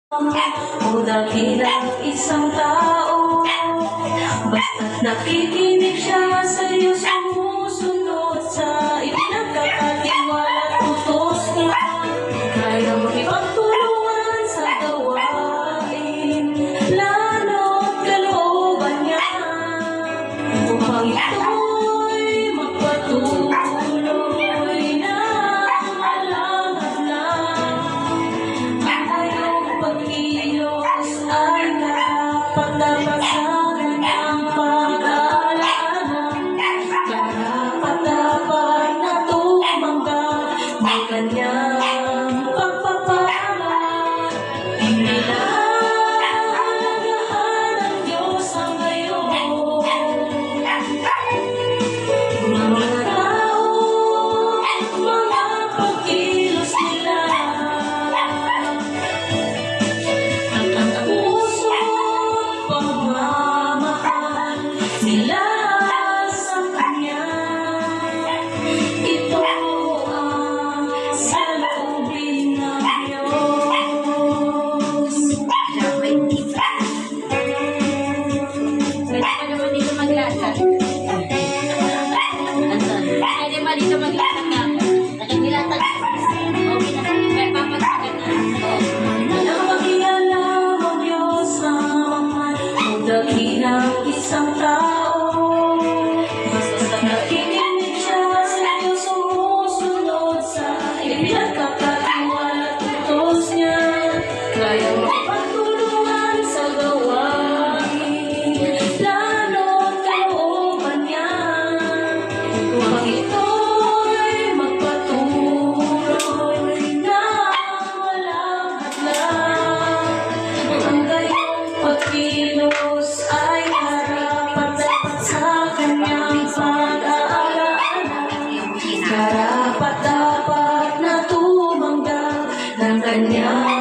O dakilang isang tao, basta't nakikinig siya sa'yo, sumusunod sa ipinagkakatiwala utos niya. Kaya makipagtulungan sa gawain, lalo't kalooban niya, upang ito'y magpatuloy na malangad-lang. Ang iyong pagkilos ay karapat-dapat sa kanyang pag-aalaala, karapat-dapat na tumanggap ng kanyang pagpapala. Inilalagahan ng Diyos ang iyong mga tao, mga pagkilos nila. Ang puso't pagmamahal nila sa Kanya, ito ang saloobin ng Diyos. Pwede ka naman dito maglatag. Pwede ba dito maglatag na ako? Nakikilatag. Okay na. May papagsagan na. Napakialam ang Diyos sa mahal o dakilang isang tao, basta't nakikinig siya sa'yo, sumusunod sa ipinagkakatiwala utos niya. Kaya makipagtulungan sa gawain, lalo't kalooban niya, upang ito'y magpatuloy na walang hadlang. Ang gayong pagkilos ay karapat-dapat sa kanyang pag-aalaala, karapat-dapat na tumanggap ng kanyang